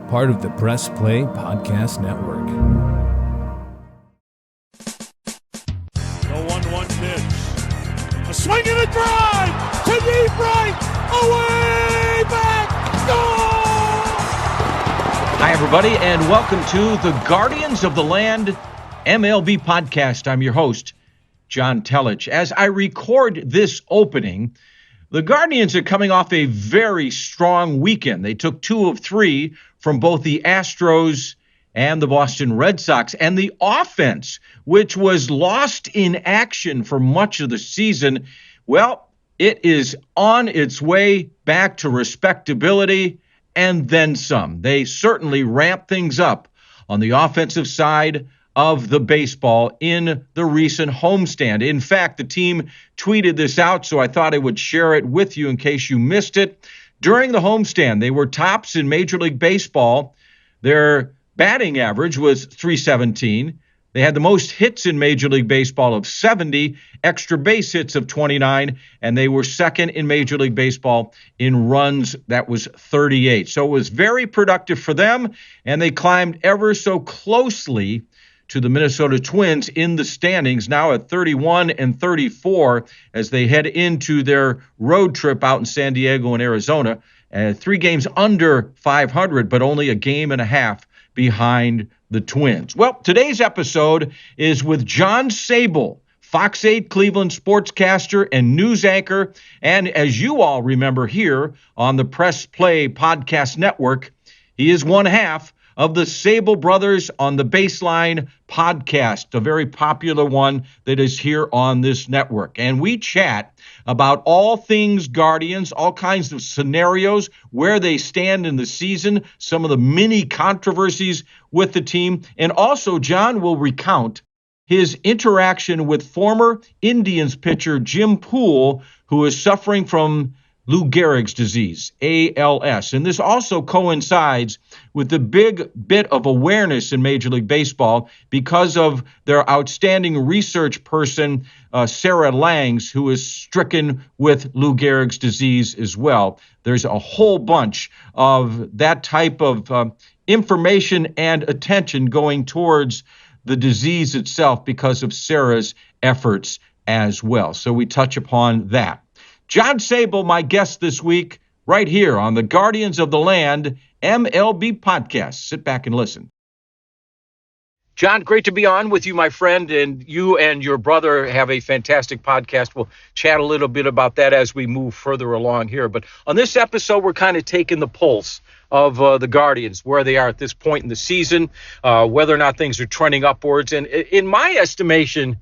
part of the Press Play Podcast Network. The 1-1 pitch. A swing and a drive to deep right. Away back. Goal! Hi, everybody, and welcome to the Guardians of the Land MLB Podcast. I'm your host, John Telich. As I record this opening, the Guardians are coming off a very strong weekend. They took 2 of 3 from both the Astros and the Boston Red Sox. And the offense, which was lost in action for much of the season, well, it is on its way back to respectability and then some. They certainly ramped things up on the offensive side of the baseball in the recent homestand. In fact, the team tweeted this out, so I thought I would share it with you in case you missed it. During the homestand, they were tops in Major League Baseball. Their batting average was .317. They had the most hits in Major League Baseball of 70, extra base hits of 29, and they were second in Major League Baseball in runs. That was 38. So it was very productive for them, and they climbed ever so closely to the Minnesota Twins in the standings, now at 31 and 34 as they head into their road trip out in San Diego and Arizona. 3 games under 500, but only a game and a half behind the Twins. Well, today's episode is with John Sabol, Fox 8 Cleveland sportscaster and news anchor, and as you all remember here on the Press Play Podcast Network, he is one half of the Sabol Brothers on the Baseline podcast, a very popular one that is here on this network. And we chat about all things Guardians, all kinds of scenarios, where they stand in the season, some of the mini controversies with the team. And also, John will recount his interaction with former Indians pitcher Jim Poole, who is suffering from Lou Gehrig's disease, ALS. And this also coincides with the big bit of awareness in Major League Baseball because of their outstanding research person, Sarah Langs, who is stricken with Lou Gehrig's disease as well. There's a whole bunch of that type of information and attention going towards the disease itself because of Sarah's efforts as well. So we touch upon that. John Sabol, my guest this week, right here on the Guardians of the Land MLB Podcast. Sit back and listen. John, great to be on with you, my friend, and you and your brother have a fantastic podcast. We'll chat a little bit about that as we move further along here. But on this episode, we're kind of taking the pulse of the Guardians, where they are at this point in the season, whether or not things are trending upwards. And in my estimation,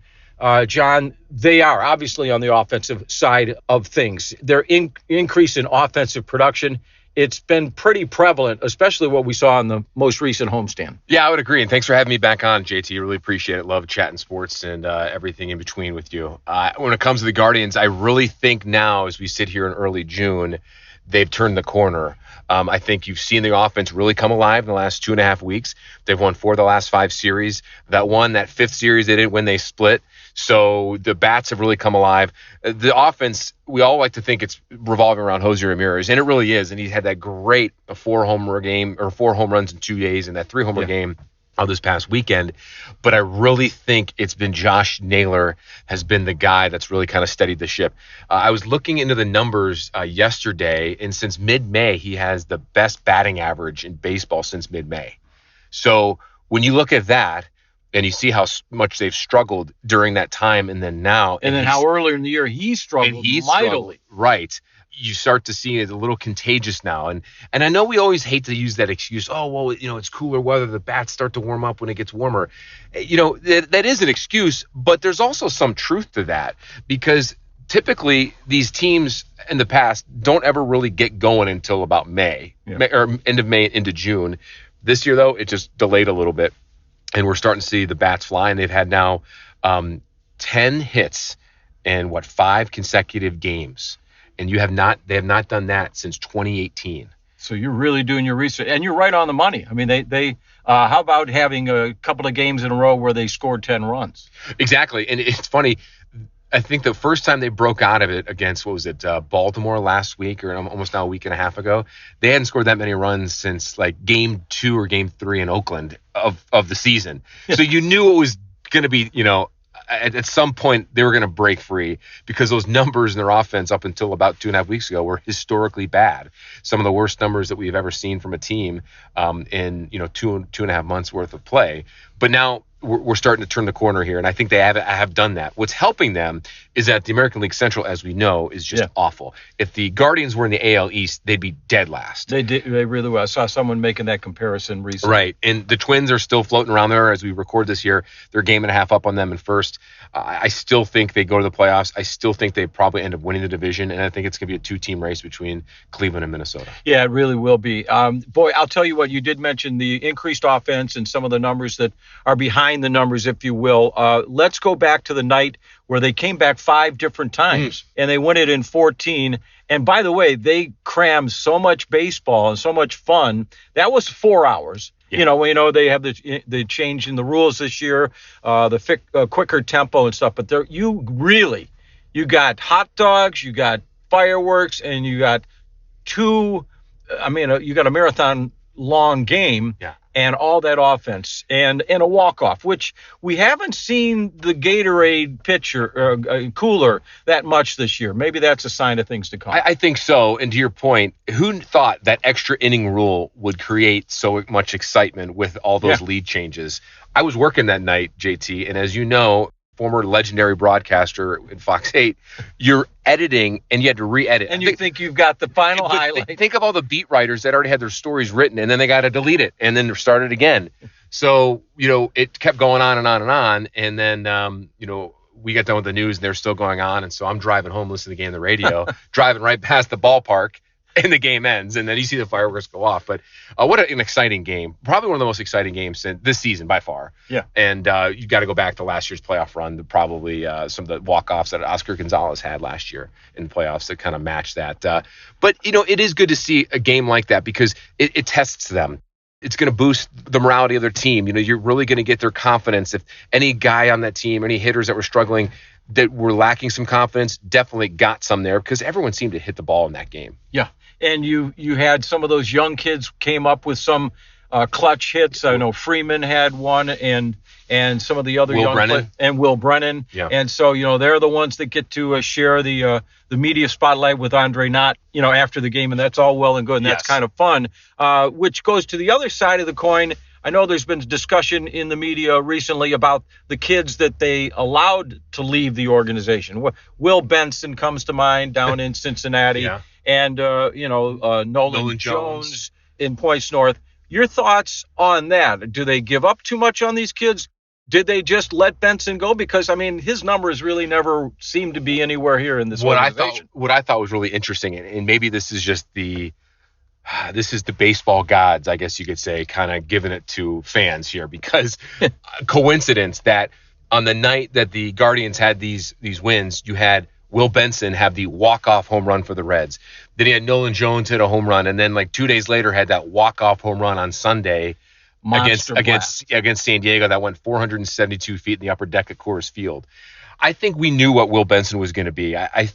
John, they are obviously on the offensive side of things. Their increase in offensive production, it's been pretty prevalent, especially what we saw in the most recent homestand. Yeah, I would agree. And thanks for having me back on, JT. Really appreciate it. Love chatting sports and everything in between with you. When it comes to the Guardians, I really think now, as we sit here in early June, they've turned the corner. I think you've seen the offense really come alive in the last 2.5 weeks. They've won 4 of the last 5 series. That 5th series they didn't win, they split. So the bats have really come alive. The offense, we all like to think it's revolving around Jose Ramirez, and it really is. And he had that great 4 home runs in 2 days and that 3-homer game of this past weekend. But I really think it's been Josh Naylor has been the guy that's really kind of steadied the ship. I was looking into the numbers yesterday, and since mid-May, he has the best batting average in baseball since mid-May. So when you look at that, and you see how much they've struggled during that time and then now. And then how earlier in the year he struggled mightily. Right. You start to see it a little contagious now. And I know we always hate to use that excuse. Oh, well, it's cooler weather. The bats start to warm up when it gets warmer. That is an excuse, but there's also some truth to that because typically these teams in the past don't ever really get going until about May or end of May into June. This year, though, it just delayed a little bit. And we're starting to see the bats fly, and they've had now 10 hits in 5 consecutive games, and they have not done that since 2018. So you're really doing your research, and you're right on the money. I mean, they how about having a couple of games in a row where they scored 10 runs? Exactly, and it's funny. I think the first time they broke out of it against, Baltimore last week, or almost now a week and a half ago, they hadn't scored that many runs since like game 2 or game 3 in Oakland of the season. So you knew it was going to be, at some point they were going to break free, because those numbers in their offense up until about 2.5 weeks ago were historically bad. Some of the worst numbers that we've ever seen from a team in 2.5 months worth of play. But now we're starting to turn the corner here, and I think they have done that. What's helping them is that the American League Central, as we know, is just awful. If the Guardians were in the AL East, they'd be dead last. They really were. I saw someone making that comparison recently. Right, and the Twins are still floating around there as we record this year. They're a game and a half up on them in first. I still think they go to the playoffs. I still think they probably end up winning the division, and I think it's going to be a 2-team race between Cleveland and Minnesota. Yeah, it really will be. Boy, I'll tell you what, you did mention the increased offense and some of the numbers that are behind the numbers, if you will. Let's go back to the night where they came back 5 different times, and they won it in 14. And by the way, they crammed so much baseball and so much fun. That was 4 hours. Yeah. They have the change in the rules this year, the quicker tempo and stuff. But you got hot dogs, you got fireworks, and you got you got a marathon long game. Yeah. And all that offense and a walk-off, which we haven't seen the Gatorade pitcher cooler that much this year. Maybe that's a sign of things to come. I think so. And to your point, who thought that extra inning rule would create so much excitement with all those lead changes? I was working that night, JT, and as you know, former legendary broadcaster in Fox 8, you're editing and you had to re-edit. And you think you've got the final highlight. Think of all the beat writers that already had their stories written, and then they got to delete it and then start it again. So, it kept going on and on and on. And then, we got done with the news and they're still going on. And so I'm driving home, listening to the game on the radio, driving right past the ballpark, and the game ends, and then you see the fireworks go off. But what an exciting game. Probably one of the most exciting games this season by far. Yeah. And you got to go back to last year's playoff run, probably some of the walk-offs that Oscar Gonzalez had last year in playoffs that kind of match that. But, it is good to see a game like that because it tests them. It's going to boost the morality of their team. You're really going to get their confidence. If any guy on that team, any hitters that were struggling, that were lacking some confidence, definitely got some there because everyone seemed to hit the ball in that game. Yeah. And you had some of those young kids came up with some clutch hits. I know Freeman had one, and some of the other young players, and Will Brennan. Yeah. And so they're the ones that get to share the media spotlight with Andre Knott, after the game, and that's all well and good, and that's kind of fun. Which goes to the other side of the coin. I know there's been discussion in the media recently about the kids that they allowed to leave the organization. Will Benson comes to mind down in Cincinnati. Yeah. And, Nolan Jones in Points North. Your thoughts on that? Do they give up too much on these kids? Did they just let Benson go? Because, his numbers really never seem to be anywhere here in this organization. What I thought was really interesting, and maybe this is just the baseball gods, I guess you could say, kind of giving it to fans here, because coincidence that on the night that the Guardians had these wins, you had Will Benson have the walk-off home run for the Reds. Then he had Nolan Jones hit a home run, and then like 2 days later had that walk-off home run on Sunday against San Diego that went 472 feet in the upper deck at Coors Field. I think we knew what Will Benson was going to be. I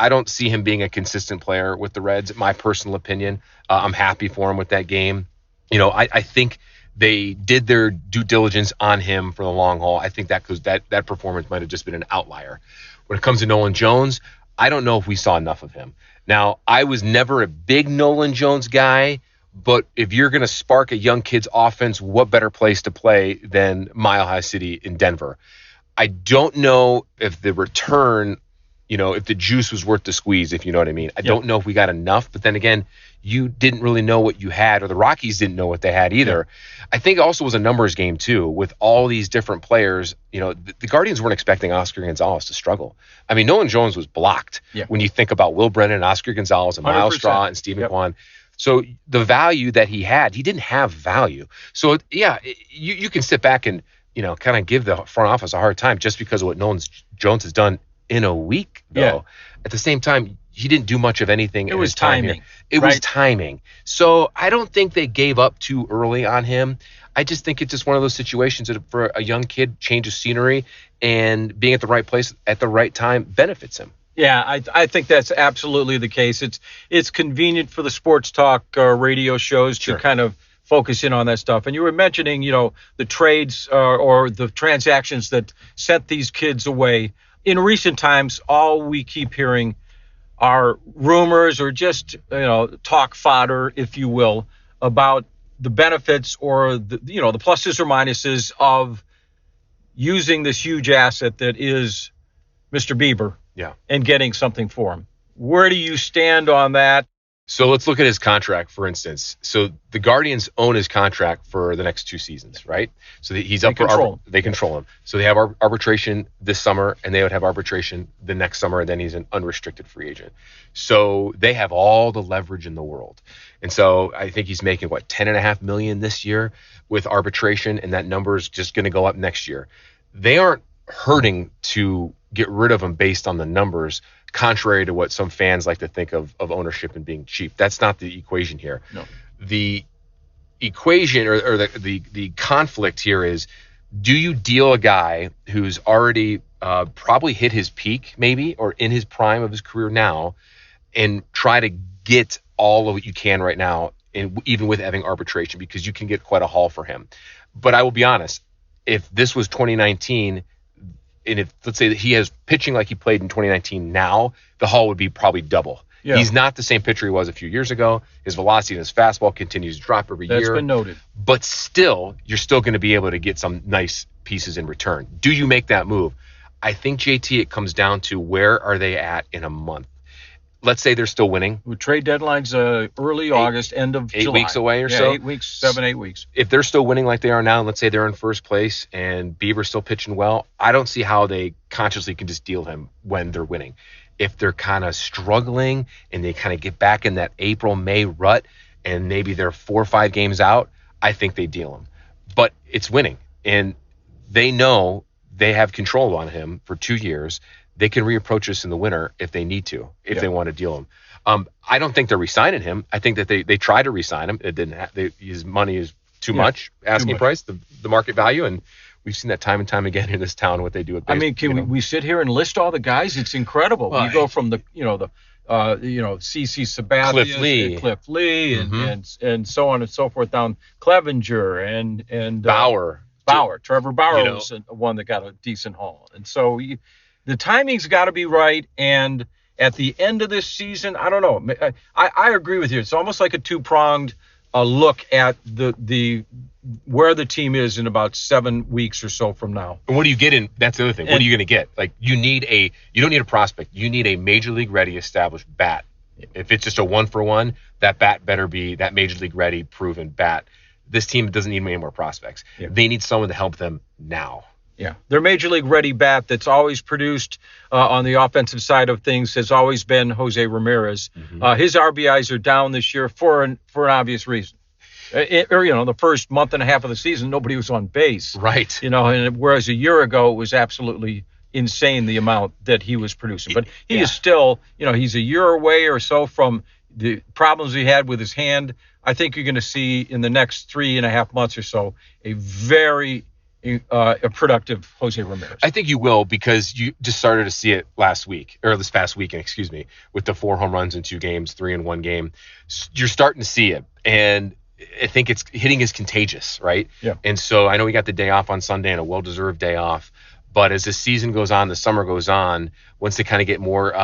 don't see him being a consistent player with the Reds, my personal opinion. I'm happy for him with that game. I think they did their due diligence on him for the long haul. I think that performance might have just been an outlier. When it comes to Nolan Jones, I don't know if we saw enough of him. Now, I was never a big Nolan Jones guy, but if you're going to spark a young kid's offense, what better place to play than Mile High City in Denver? I don't know if the return, if the juice was worth the squeeze, if you know what I mean. I don't know if we got enough, but then again, you didn't really know what you had, or the Rockies didn't know what they had either. Yeah. I think it also was a numbers game too, with all these different players. The Guardians weren't expecting Oscar Gonzalez to struggle. Nolan Jones was blocked when you think about Will Brennan, Oscar Gonzalez, and Miles 100%. Straw, and Stephen Kwan. So the value that he didn't have value. So you can sit back and kind of give the front office a hard time just because of what Nolan Jones has done in a week, though. Yeah. At the same time, he didn't do much of anything. It was timing. It was timing. So I don't think they gave up too early on him. I just think it's just one of those situations that for a young kid, change of scenery, and being at the right place at the right time benefits him. Yeah, I think that's absolutely the case. It's convenient for the sports talk radio shows to kind of focus in on that stuff. And you were mentioning, the trades or the transactions that sent these kids away. In recent times, all we keep hearing are rumors or just, talk fodder, if you will, about the benefits or the pluses or minuses of using this huge asset that is Mr. Bieber. Yeah. And getting something for him. Where do you stand on that? So let's look at his contract, for instance. So the Guardians own his contract for the next 2 seasons, right? So he's up for they control him. So they have arbitration this summer, and they would have arbitration the next summer, and then he's an unrestricted free agent. So they have all the leverage in the world. And so I think he's making $10.5 million this year with arbitration, and that number is just going to go up next year. They aren't hurting to get rid of him based on the numbers, contrary to what some fans like to think of ownership and being cheap. That's not the equation here. No. The equation or the conflict here is, do you deal a guy who's already probably hit his peak maybe or in his prime of his career now and try to get all of what you can right now, and even with having arbitration, because you can get quite a haul for him. But I will be honest, if this was 2019, and if let's say that he has pitching like he played in 2019 now, the haul would be probably double. Yeah. He's not the same pitcher he was a few years ago. His velocity and his fastball continues to drop every year. That's been noted. But still, you're still going to be able to get some nice pieces in return. Do you make that move? I think, JT, it comes down to where are they at in a month. Let's say they're still winning. With trade deadlines early August, end of July. 8 weeks away or so? 8 weeks, 7, 8 weeks. If they're still winning like they are now, and let's say they're in first place and Bieber's still pitching well, I don't see how they consciously can just deal him when they're winning. If they're kind of struggling and they kind of get back in that April, May rut and maybe they're 4 or 5 games out, I think they deal him. But it's winning, and they know they have control on him for 2 years. They can reapproach us in the winter if they need to, if they want to deal him. I don't think they're re-signing him. I think that they tried to re-sign him. It didn't. His money is too much, asking price, the market value, and we've seen that time and time again in this town what they do with baseball. I mean, can we sit here and list all the guys? It's incredible. Well, you go from the CC Sabathia, Cliff Lee, and so on and so forth down Clevenger and Bauer. Trevor Bauer was one that got a decent haul, and so. The timing's got to be right, and at the end of this season, I don't know. I agree with you. It's almost like a two-pronged look at the where the team is in about 7 weeks or so from now. And what do you get in? That's the other thing. What are you going to get? Like you don't need a prospect. You need a major league ready established bat. If it's just a 1-for-1, that bat better be that major league ready proven bat. This team doesn't need many more prospects. Yeah. They need someone to help them now. Yeah, their major league ready bat that's always produced on the offensive side of things has always been Jose Ramirez. His RBIs are down this year for an obvious reason. The first month and a half of the season, nobody was on base. Right. And whereas a year ago it was absolutely insane the amount that he was producing. But he is still, he's a year away or so from the problems he had with his hand. I think you're going to see in the next 3.5 months or so a very a productive Jose Ramirez. I think you will, because you just started to see it this past weekend, with the 4 home runs in 2 games, 3 in 1 game. You're starting to see it, and I think it's hitting is contagious, right? Yeah. And so I know we got the day off on Sunday and a well-deserved day off, but as the season goes on, the summer goes on, once they kind of get more,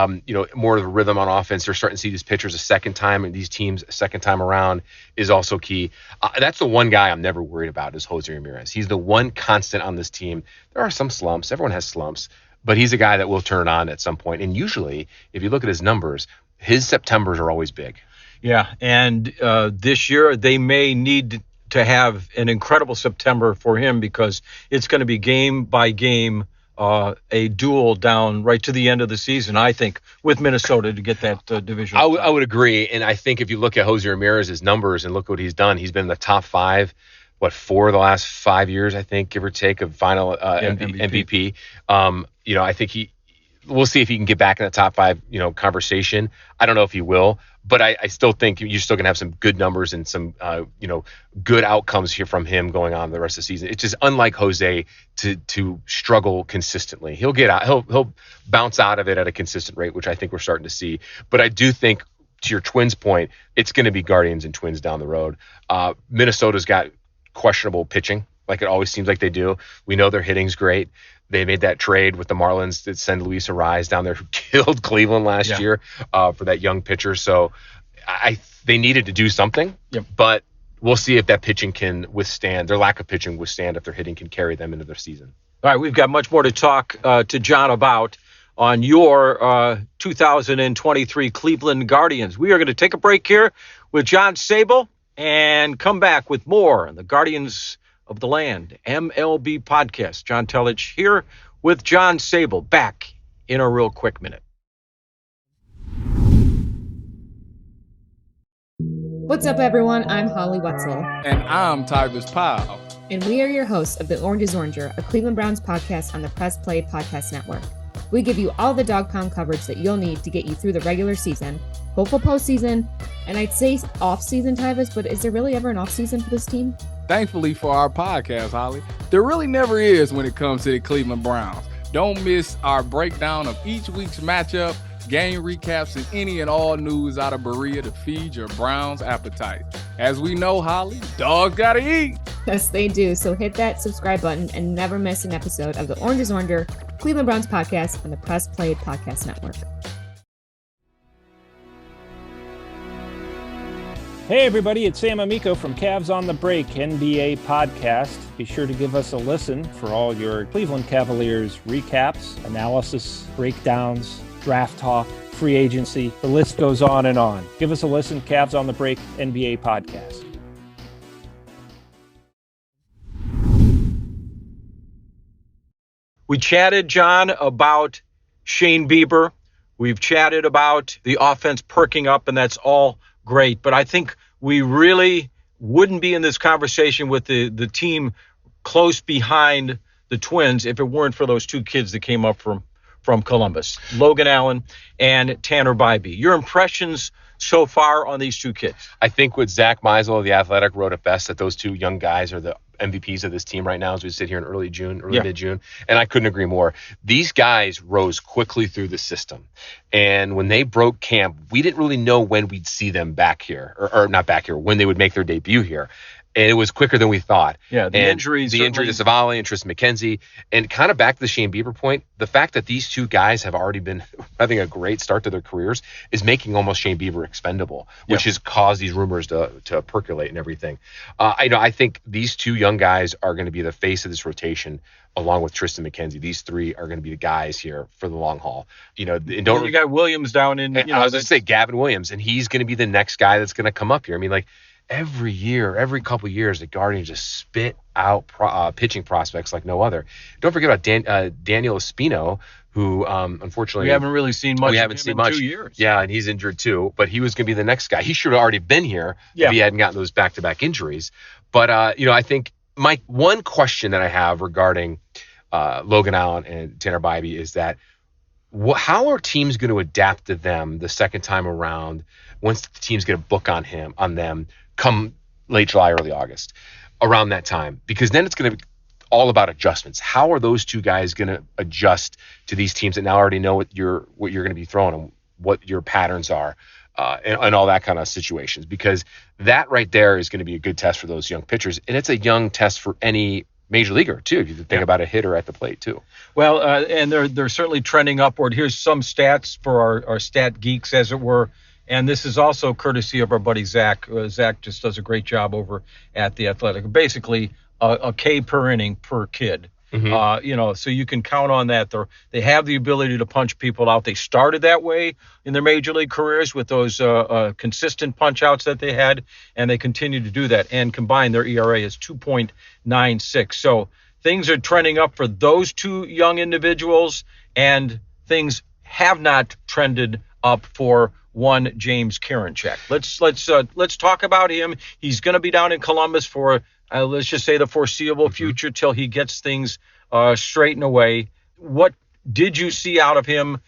more of the rhythm on offense, they're starting to see these pitchers a second time, and these teams a second time around is also key. That's the one guy I'm never worried about is Jose Ramirez. He's the one constant on this team. There are some slumps. Everyone has slumps, but he's a guy that will turn on at some point. And usually, if you look at his numbers, his Septembers are always big. Yeah, and this year they may need to have an incredible September for him, because it's going to be game by game a duel down right to the end of the season, I think, with Minnesota to get that division. I would agree, and I think if you look at Jose Ramirez's numbers and look what he's done, he's been in the top 5, 4 of the last 5 years, I think, give or take, of final MVP. I think we'll see if he can get back in the top 5, conversation. I don't know if he will, but I still think you're still going to have some good numbers and some, good outcomes here from him going on the rest of the season. It's just unlike Jose to struggle consistently. He'll get out. He'll bounce out of it at a consistent rate, which I think we're starting to see. But I do think, to your Twins point, it's going to be Guardians and Twins down the road. Minnesota's got questionable pitching, like it always seems like they do. We know their hitting's great. They made that trade with the Marlins that send Luis Ariz down there, who killed Cleveland last year for that young pitcher. So they needed to do something, but we'll see if that pitching can withstand, their lack of pitching withstand, if their hitting can carry them into their season. All right, we've got much more to talk to John about on your 2023 Cleveland Guardians. We are going to take a break here with John Sabol and come back with more on the Guardians of the Land MLB podcast. John Telich here with John Sabol, back in a real quick minute. What's up, everyone? I'm Holly Wetzel. And I'm Tyrus Powell. And we are your hosts of The Orange is Oranger, a Cleveland Browns podcast on the Press Play Podcast Network. We give you all the dog pound coverage that you'll need to get you through the regular season, hopeful postseason, and I'd say off-season, Tyrus, but is there really ever an off-season for this team? Thankfully for our podcast, Holly, there really never is when it comes to the Cleveland Browns. Don't miss our breakdown of each week's matchup, game recaps, and any and all news out of Berea to feed your Browns appetite. As we know, Holly, dogs gotta eat. Yes, they do. So hit that subscribe button and never miss an episode of the Orange is Oranger, Cleveland Browns podcast on the Press Play Podcast Network. Hey everybody, it's Sam Amico from Cavs on the Break NBA podcast. Be sure to give us a listen for all your Cleveland Cavaliers recaps, analysis, breakdowns, draft talk, free agency. The list goes on and on. Give us a listen, Cavs on the Break NBA podcast. We chatted, John, about Shane Bieber. We've chatted about the offense perking up, and that's all great. But I think we really wouldn't be in this conversation with the team close behind the Twins if it weren't for those two kids that came up from Columbus, Logan Allen and Tanner Bybee. Your impressions so far on these two kids? I think what Zach Meisel of The Athletic wrote it best, that those two young guys are the MVPs of this team right now as we sit here in early mid-June. And I couldn't agree more. These guys rose quickly through the system. And when they broke camp, we didn't really know when we'd see them back here, or not back here, when they would make their debut here. And it was quicker than we thought. Yeah, the injury to Savali and Tristan McKenzie. And kind of back to the Shane Bieber point, the fact that these two guys have already been having a great start to their careers is making almost Shane Bieber expendable, which has caused these rumors to percolate and everything. I think these two young guys are going to be the face of this rotation, along with Tristan McKenzie. These three are going to be the guys here for the long haul. You got Williams down in. I was going to say Gavin Williams, and he's going to be the next guy that's going to come up here. I mean, like, every couple years, the Guardians just spit out pitching prospects like no other. Don't forget about Daniel Espino, who unfortunately we haven't really seen much. in 2 years. Yeah, and he's injured too. But he was going to be the next guy. He should have already been here if he hadn't gotten those back-to-back injuries. But I think my one question that I have regarding Logan Allen and Tanner Bybee is that how are teams going to adapt to them the second time around once the teams get a book on them come late July, early August, around that time? Because then it's going to be all about adjustments. How are those two guys going to adjust to these teams that now already know what you're going to be throwing and what your patterns are, and all that kind of situations? Because that right there is going to be a good test for those young pitchers, and it's a young test for any major leaguer too, if you think about a hitter at the plate too. Well, and they're certainly trending upward. Here's some stats for our stat geeks, as it were. And this is also courtesy of our buddy Zach. Zach just does a great job over at The Athletic. Basically, a K per inning per kid. Mm-hmm. So you can count on that. They have the ability to punch people out. They started that way in their major league careers with those consistent punch outs that they had, and they continue to do that. And combined, their ERA is 2.96. So things are trending up for those two young individuals, and things have not trended up for one James Karinchak. Let's talk about him. He's going to be down in Columbus for let's just say the foreseeable future till he gets things straightened away. What did you see out of him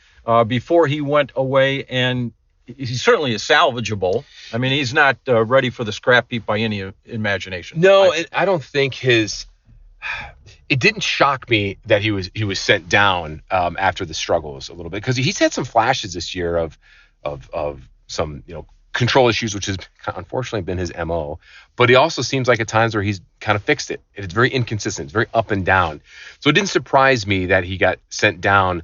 before he went away? And he certainly is salvageable. I mean, he's not ready for the scrap heap by any imagination. No, I don't think it didn't shock me that he was sent down after the struggles a little bit, because he's had some flashes this year of some control issues, which has unfortunately been his MO. But he also seems like at times where he's kind of fixed it. It's very inconsistent. It's very up and down. So it didn't surprise me that he got sent down,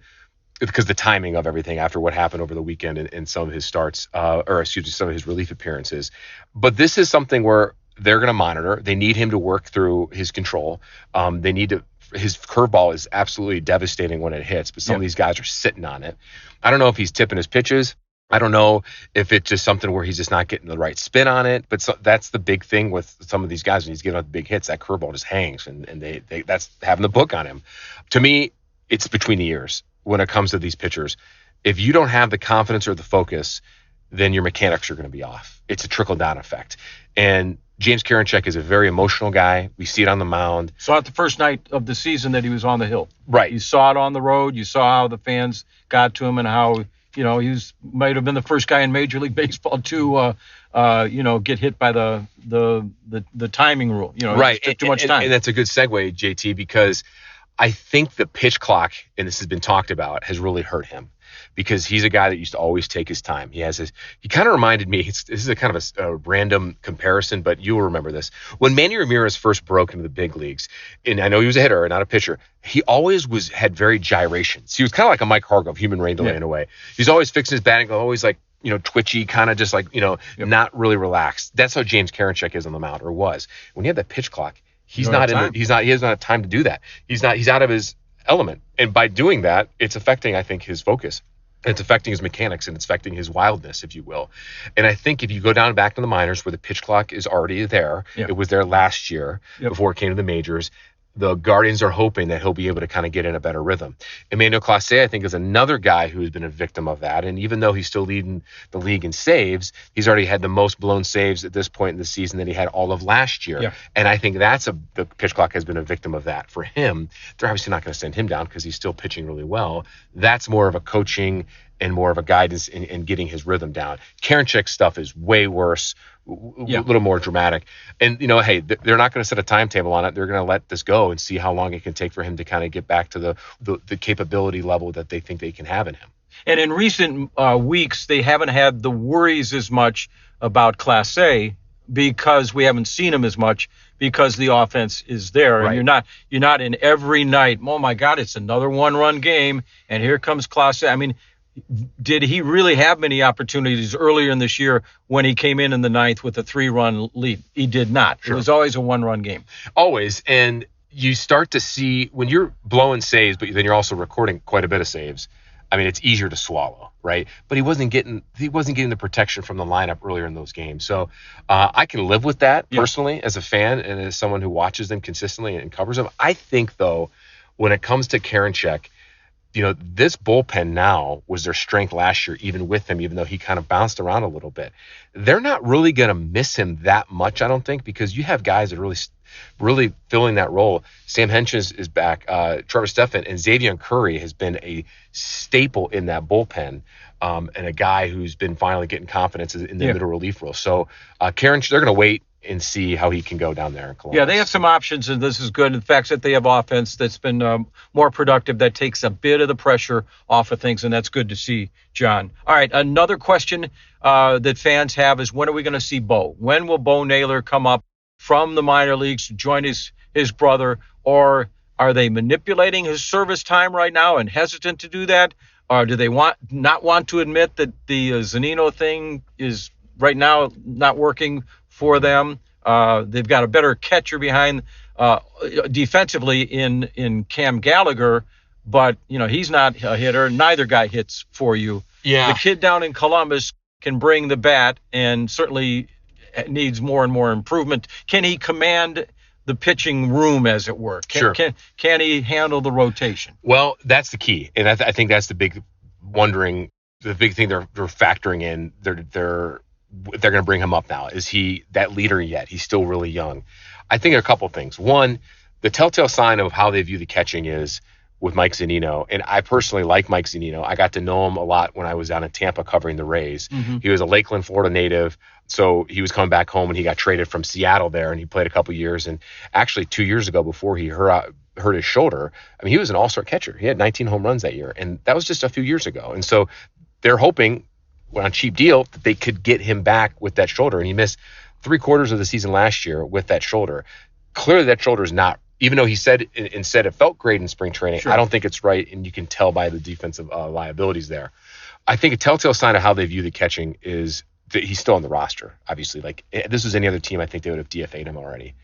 because the timing of everything after what happened over the weekend and some of his starts, some of his relief appearances. But this is something where they're going to monitor. They need him to work through his control. His curveball is absolutely devastating when it hits, but some of these guys are sitting on it. I don't know if he's tipping his pitches. I don't know if it's just something where he's just not getting the right spin on it. But that's the big thing with some of these guys. When he's getting out the big hits, that curveball just hangs, and they that's having the book on him. To me, it's between the ears when it comes to these pitchers. If you don't have the confidence or the focus, then your mechanics are going to be off. It's a trickle-down effect. And James Karinchak is a very emotional guy. We see it on the mound. Saw it the first night of the season that he was on the hill. Right. You saw it on the road. You saw how the fans got to him and how, he might have been the first guy in Major League Baseball to, get hit by the timing rule. Right. It took too much time. And that's a good segue, JT, because I think the pitch clock, and this has been talked about, has really hurt him, because he's a guy that used to always take his time. He kind of reminded me, this is a kind of a random comparison, but you'll remember this. When Manny Ramirez first broke into the big leagues, and I know he was a hitter and not a pitcher, he always had very gyrations. He was kind of like a Mike Hargrove, human rain delay in a way. He's always fixing his batting, always like, twitchy, kind of just like, not really relaxed. That's how James Karinchak is on the mound, or was. When you have that pitch clock, he doesn't have time to do that. He's out of his element. And by doing that, it's affecting, I think, his focus. It's affecting his mechanics, and it's affecting his wildness, if you will. And I think if you go down back to the minors where the pitch clock is already there, it was there last year before it came to the majors, the Guardians are hoping that he'll be able to kind of get in a better rhythm. Emmanuel Clase, I think, is another guy who has been a victim of that. And even though he's still leading the league in saves, he's already had the most blown saves at this point in the season that he had all of last year. Yeah. And I think the pitch clock has been a victim of that for him. They're obviously not going to send him down because he's still pitching really well. That's more of a coaching and more of a guidance in getting his rhythm down. Karinchak's stuff is way worse, a little more dramatic. And, hey, they're not going to set a timetable on it. They're going to let this go and see how long it can take for him to kind of get back to the capability level that they think they can have in him. And in recent weeks, they haven't had the worries as much about Class A because we haven't seen him as much because the offense is there. Right. And you're not in every night, oh, my God, it's another one-run game, and here comes Class A. I mean, did he really have many opportunities earlier in this year when he came in the ninth with a 3-run lead? He did not. Sure. It was always a 1-run game. Always. And you start to see when you're blowing saves, but then you're also recording quite a bit of saves. I mean, it's easier to swallow, right? But he wasn't getting the protection from the lineup earlier in those games. So I can live with that personally as a fan and as someone who watches them consistently and covers them. I think, though, when it comes to Karinchak, this bullpen now was their strength last year, even with him, even though he kind of bounced around a little bit. They're not really going to miss him that much, I don't think, because you have guys that are really filling that role. Sam Hench is back, Trevor Stephan, and Xavier Curry has been a staple in that bullpen, and a guy who's been finally getting confidence in the middle relief role. So Karinchak, they're going to wait and see how he can go down there in Columbus. Yeah, they have some options, and this is good. The fact that they have offense that's been more productive, that takes a bit of the pressure off of things, and that's good to see, John. All right, another question that fans have is, when are we going to see Bo? When will Bo Naylor come up from the minor leagues to join his brother, or are they manipulating his service time right now and hesitant to do that? Or do they not want to admit that the Zunino thing is right now not working for them? They've got a better catcher behind defensively in Cam Gallagher, but he's not a hitter. Neither guy hits for you. Yeah. The kid down in Columbus can bring the bat and certainly needs more and more improvement. Can he command the pitching room, as it were? Can he handle the rotation? Well, that's the key, and I think that's the big thing they're factoring in. They're going to bring him up now. Is he that leader yet? He's still really young. I think there are a couple of things. One, the telltale sign of how they view the catching is with Mike Zunino. And I personally like Mike Zunino. I got to know him a lot when I was down in Tampa covering the Rays. He was a Lakeland, Florida native. So he was coming back home and he got traded from Seattle there, and he played a couple years. And actually 2 years ago, before he hurt his shoulder, I mean, he was an all-star catcher. He had 19 home runs that year. And that was just a few years ago. And so they're hoping, on a cheap deal, that they could get him back with that shoulder. And he missed 3/4 of the season last year with that shoulder. Clearly that shoulder is not, even though he said it felt great in spring training, I don't think it's right, and you can tell by the defensive liabilities there. I think a telltale sign of how they view the catching is that he's still on the roster, obviously. Like, if this was any other team, I think they would have DFA'd him already.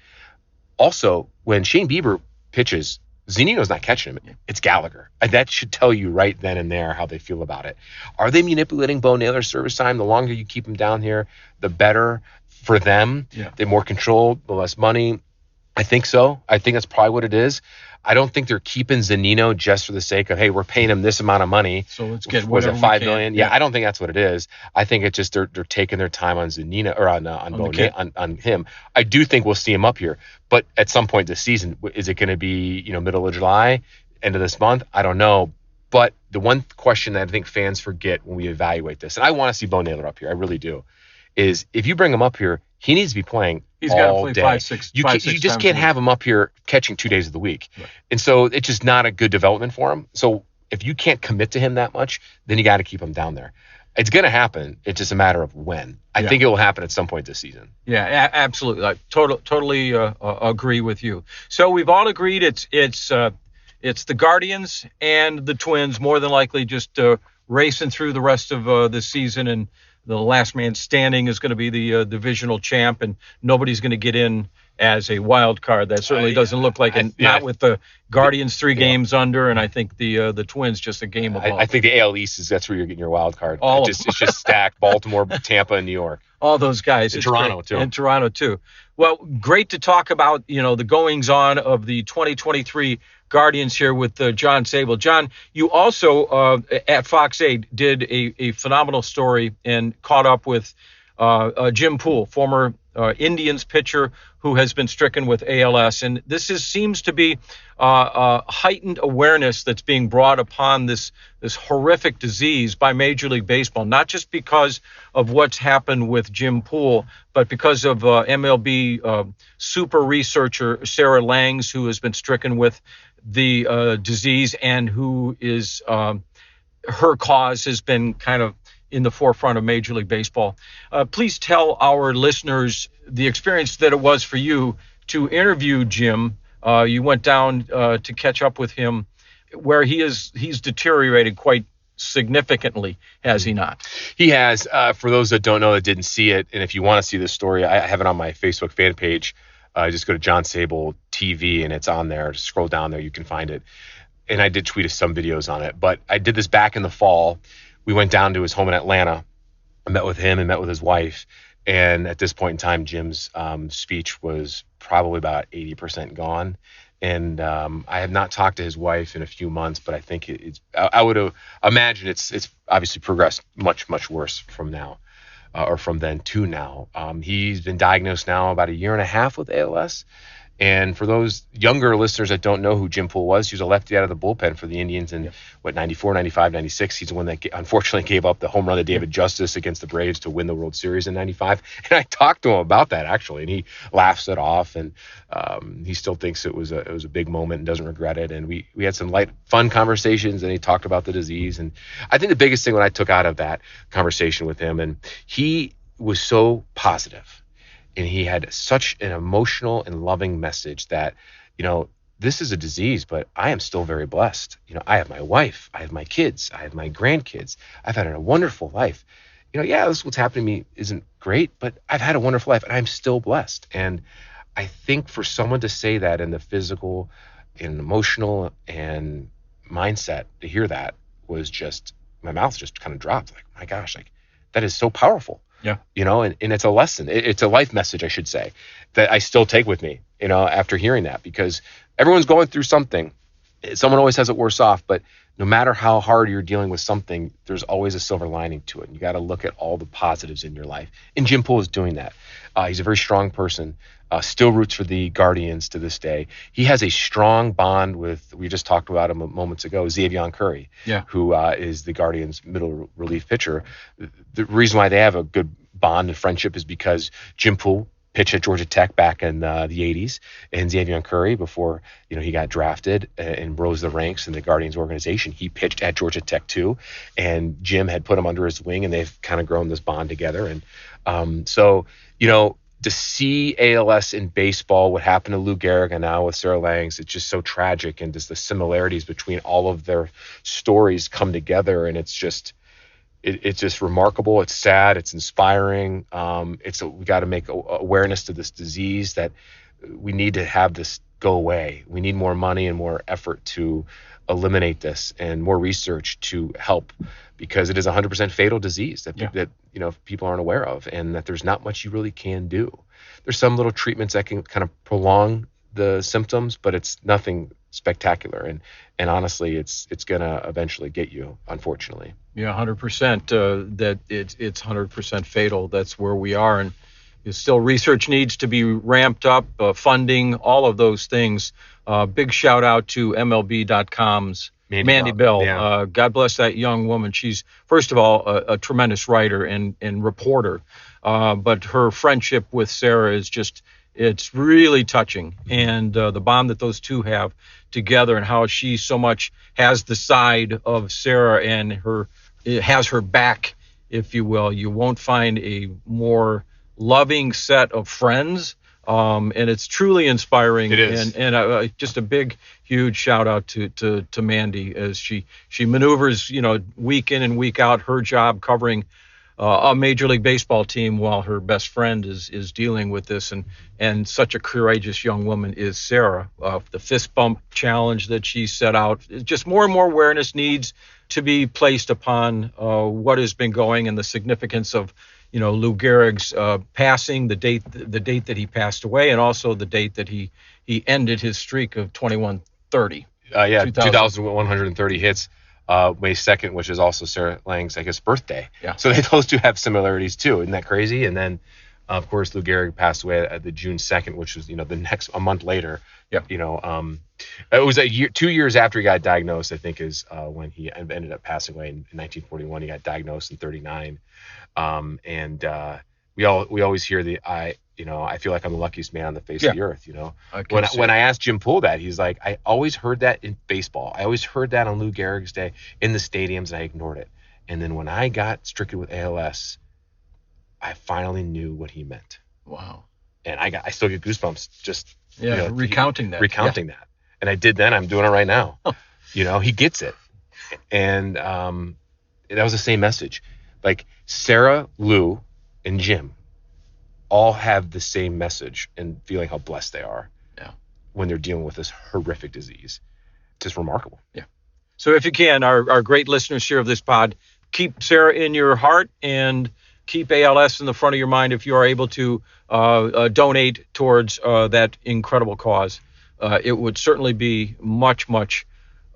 Also, when Shane Bieber pitches, Zunino's not catching him. It's Gallagher. And that should tell you right then and there how they feel about it. Are they manipulating Bo Naylor's service time? The longer you keep him down here, the better for them. Yeah. The more control, the less money. I think so. I think that's probably what it is. I don't think they're keeping Zunino just for the sake of, hey, we're paying him this amount of money. So let's get was it $5 million? Yeah, I don't think that's what it is. I think it's just they're taking their time on Zunino or on him. I do think we'll see him up here, but at some point this season, is it going to be middle of July, end of this month? I don't know. But the one question that I think fans forget when we evaluate this, and I want to see Bo Naylor up here, I really do, is if you bring him up here, he needs to be playing. He's got to play day. You just can't have him up here catching 2 days of the week. Right. And so it's just not a good development for him. So if you can't commit to him that much, then you got to keep him down there. It's going to happen. It's just a matter of when. I think it will happen at some point this season. Yeah, absolutely. I totally agree with you. So we've all agreed it's the Guardians and the Twins more than likely just racing through the rest of the season, and the last man standing is going to be the divisional champ, and nobody's going to get in as a wild card. That certainly doesn't look like it. Not with the Guardians 3 games under, and I think the Twins just a game above. I think the AL East that's where you're getting your wild card. It's just stacked. Baltimore, Tampa, and New York. All those guys. And Toronto too. And Toronto too. Well, great to talk about the goings on of the 2023 Guardians here with John Sabol. John, you also at Fox 8 did a phenomenal story and caught up with Jim Poole, former Indians pitcher who has been stricken with ALS. And this seems to be heightened awareness that's being brought upon this horrific disease by Major League Baseball, not just because of what's happened with Jim Poole, but because of MLB super researcher Sarah Langs, who has been stricken with the disease and who is her cause has been kind of in the forefront of Major League Baseball. Please tell our listeners the experience that it was for you to interview Jim. You went down to catch up with him, where he's deteriorated quite significantly, has he not? He has. For those that don't know, that didn't see it, and if you want to see this story, I have it on my Facebook fan page. Just go to John Sabol TV, and it's on there. Just scroll down there, you can find it. And I did tweet some videos on it, but I did this back in the fall. We went down to his home in Atlanta. I met with him and met with his wife. And at this point in time, Jim's speech was probably about 80% gone. And I have not talked to his wife in a few months, but I think I would imagine it's obviously progressed much, much worse from now, or from then to now. He's been diagnosed now about 1.5 years with ALS. And for those younger listeners that don't know who Jim Poole was, he was a lefty out of the bullpen for the Indians in, 94, 95, 96. He's the one that unfortunately gave up the home run to David Justice against the Braves to win the World Series in 95. And I talked to him about that, actually, and he laughs it off. And he still thinks it was a big moment and doesn't regret it. And we had some light, fun conversations, and he talked about the disease. And I think the biggest thing what I took out of that conversation with him, and he was so positive. And he had such an emotional and loving message that, this is a disease, but I am still very blessed. I have my wife, I have my kids, I have my grandkids. I've had a wonderful life. This what's happening to me isn't great, but I've had a wonderful life and I'm still blessed. And I think for someone to say that in the physical and emotional and mindset, to hear that was just, my mouth just kind of dropped. Like, my gosh, that is so powerful. Yeah. And it's a lesson. It's a life message, I should say, that I still take with me, after hearing that, because everyone's going through something. Someone always has it worse off, but no matter how hard you're dealing with something, there's always a silver lining to it. And you got to look at all the positives in your life. And Jim Poole is doing that. He's a very strong person. Still roots for the Guardians to this day. He has a strong bond with, we just talked about him moments ago, Xavier Curry, who is the Guardians' middle relief pitcher. The reason why they have a good bond and friendship is because Jim Poole pitched at Georgia Tech back in the 80s, and Xavier Curry, before he got drafted and rose the ranks in the Guardians organization, he pitched at Georgia Tech too, and Jim had put him under his wing, and they've kind of grown this bond together. And to see ALS in baseball, what happened to Lou Gehrig and now with Sarah Langs, it's just so tragic, and just the similarities between all of their stories come together, and it's just remarkable. It's sad. It's inspiring. We got to make awareness to this disease, that we need to have this go away. We need more money and more effort to eliminate this, and more research to help, because it is a 100% fatal disease that people aren't aware of, and that there's not much you really can do. There's some little treatments that can kind of prolong the symptoms, but it's nothing spectacular. And honestly, it's going to eventually get you, unfortunately. Yeah, 100%. That it's 100% fatal. That's where we are, and still research needs to be ramped up, funding, all of those things. Big shout out to MLB.com's Mandy Bell. Yeah. God bless that young woman. She's, first of all, a tremendous writer and reporter, but her friendship with Sarah is it's really touching. And the bond that those two have together, and how she so much has the side of Sarah and has her back, if you will. You won't find a more loving set of friends. And it's truly inspiring. It is. And just a big, huge shout out to Mandy, as she maneuvers, week in and week out, her job covering a Major League Baseball team, while her best friend is dealing with this. And such a courageous young woman is Sarah. The fist bump challenge that she set out, just more and more awareness needs to be placed upon what has been going, and the significance of Lou Gehrig's passing, the date that he passed away, and also the date that he ended his streak of 2130. 2,130 hits, May 2nd, which is also Sarah Lang's, I guess, birthday. Yeah. So those two have similarities too. Isn't that crazy? And then, of course, Lou Gehrig passed away at the June 2nd, which was a month later. Yep. It was 2 years after he got diagnosed, I think, is when he ended up passing away in 1941. He got diagnosed in 39. We always hear I feel like I'm the luckiest man on the face of the earth. When I asked Jim Poole that, he's like, I always heard that in baseball. I always heard that on Lou Gehrig's day in the stadiums, and I ignored it. And then when I got stricken with ALS, I finally knew what he meant. Wow. And I still get goosebumps just recounting that. And I did then. I'm doing it right now. He gets it. And that was the same message. Like Sarah, Lou, and Jim all have the same message, and feeling how blessed they are when they're dealing with this horrific disease. It's just remarkable. Yeah. So if you can, our great listeners here of this pod, keep Sarah in your heart, and keep ALS in the front of your mind if you are able to donate towards that incredible cause. It would certainly be much, much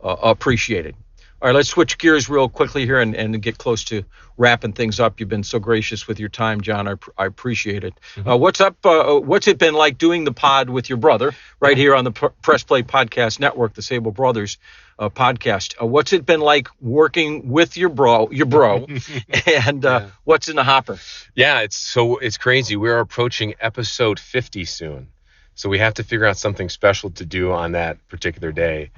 appreciated. All right, let's switch gears real quickly here and get close to wrapping things up. You've been so gracious with your time, John. I appreciate it. Mm-hmm. What's up? What's it been like doing the pod with your brother right here on the Press Play Podcast Network, the Sabol Brothers podcast? What's it been like working with your bro, and what's in the hopper? Yeah, it's crazy. We're approaching episode 50 soon, so we have to figure out something special to do on that particular day.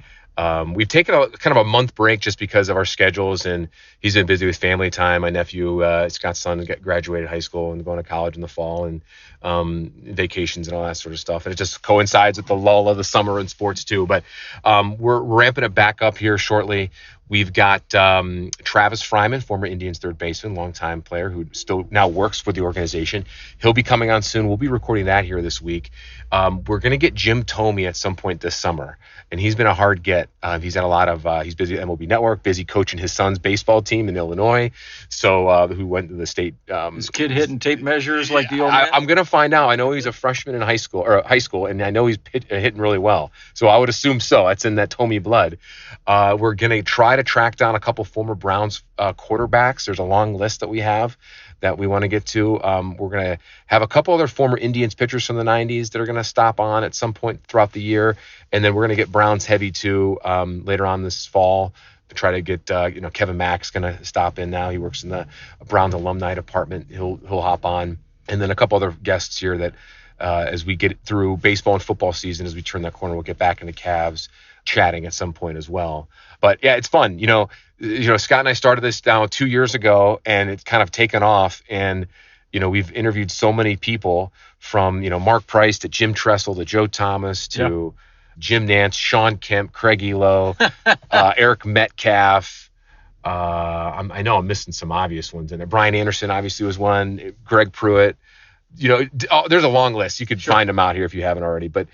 We've taken kind of a month break just because of our schedules, and he's been busy with family time. My nephew, Scott's son, graduated high school and going to college in the fall, and vacations and all that sort of stuff. And it just coincides with the lull of the summer in sports too. But we're ramping it back up here shortly. We've got Travis Fryman, former Indians third baseman, longtime player who still now works for the organization. He'll be coming on soon. We'll be recording that here this week. We're going to get Jim Thome at some point this summer, and he's been a hard get. He's had a lot of he's busy at MLB Network, busy coaching his son's baseball team in Illinois. So who went to the state. This kid hitting tape measures like the old man? I'm going to find out. I know he's a freshman in high school, and I know he's hitting really well. So I would assume so. That's in that Thome blood. We're going to try try to track down a couple former Browns quarterbacks. There's a long list that we have that we want to get to. We're going to have a couple other former Indians pitchers from the 90s that are going to stop on at some point throughout the year. And then we're going to get Browns heavy too later on this fall. To try to get, Kevin Mack's going to stop in now. He works in the Browns alumni department. He'll hop on. And then a couple other guests here that as we get through baseball and football season, as we turn that corner, we'll get back into Cavs chatting at some point as well. But yeah, it's fun. Scott and I started this now 2 years ago, and it's kind of taken off. And, we've interviewed so many people from, Mark Price to Jim Tressel to Joe Thomas to Jim Nance, Sean Kemp, Craig Elo, Eric Metcalf. I know I'm missing some obvious ones in there. Brian Anderson obviously was one. Greg Pruitt. There's a long list. You could find them out here if you haven't already. But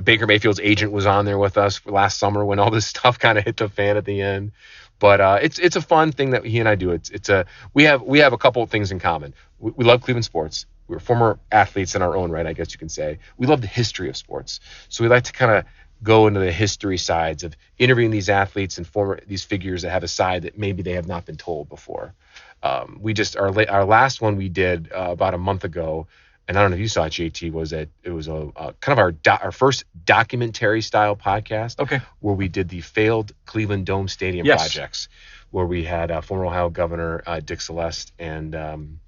Baker Mayfield's agent was on there with us last summer when all this stuff kind of hit the fan at the end. But it's a fun thing that he and I do. We have a couple of things in common. We love Cleveland sports. We're former athletes in our own right, I guess you can say. We love the history of sports. So we like to kind of go into the history sides of interviewing these athletes and these figures that have a side that maybe they have not been told before. Our last one we did about a month ago, and I don't know if you saw it, JT, was that it was a kind of our first documentary style podcast. Where we did the failed Cleveland Dome Stadium projects, where we had former Ohio Governor Dick Celeste and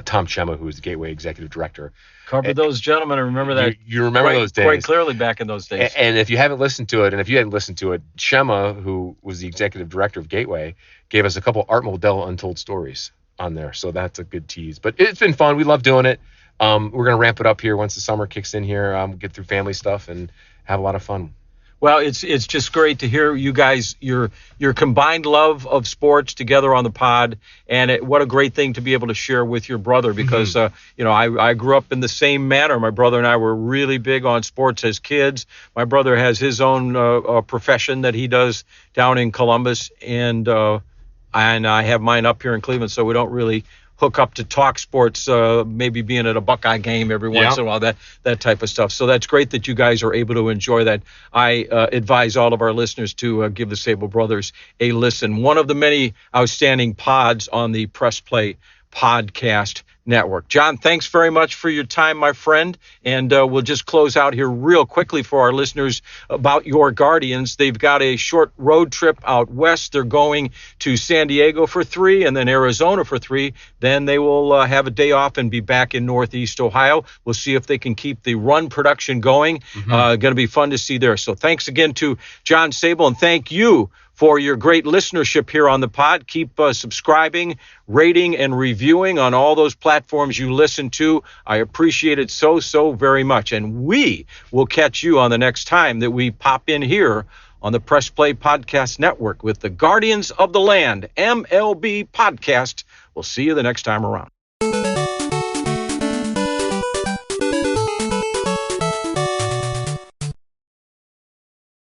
Tom Chema, who was the Gateway Executive Director. Covered those gentlemen. I remember that. You remember those days. Quite clearly back in those days. And if you haven't listened to it, and if you hadn't listened to it, Chema, who was the Executive Director of Gateway, gave us a couple Art Modell untold stories on there. So that's a good tease. But it's been fun. We love doing it. We're going to ramp it up here once the summer kicks in here, get through family stuff and have a lot of fun. Well, it's just great to hear you guys, your combined love of sports together on the pod, and what a great thing to be able to share with your brother because, I grew up in the same manner. My brother and I were really big on sports as kids. My brother has his own profession that he does down in Columbus, and I have mine up here in Cleveland, so we don't really hook up to talk sports, maybe being at a Buckeye game every once in a while, that type of stuff. So that's great that you guys are able to enjoy that. I advise all of our listeners to give the Sabol Brothers a listen. One of the many outstanding pods on the Press Play Podcast Network. John, thanks very much for your time, my friend. And we'll just close out here real quickly for our listeners about your Guardians. They've got a short road trip out west. They're going to San Diego for 3 and then Arizona for 3. Then they will have a day off and be back in Northeast Ohio. We'll see if they can keep the run production going. Going to be fun to see there. So thanks again to John Sabol, and thank you for your great listenership here on the pod. Keep subscribing, rating, and reviewing on all those platforms you listen to. I appreciate it so very much. And we will catch you on the next time that we pop in here on the Press Play Podcast Network with the Guardians of the Land MLB podcast. We'll see you the next time around.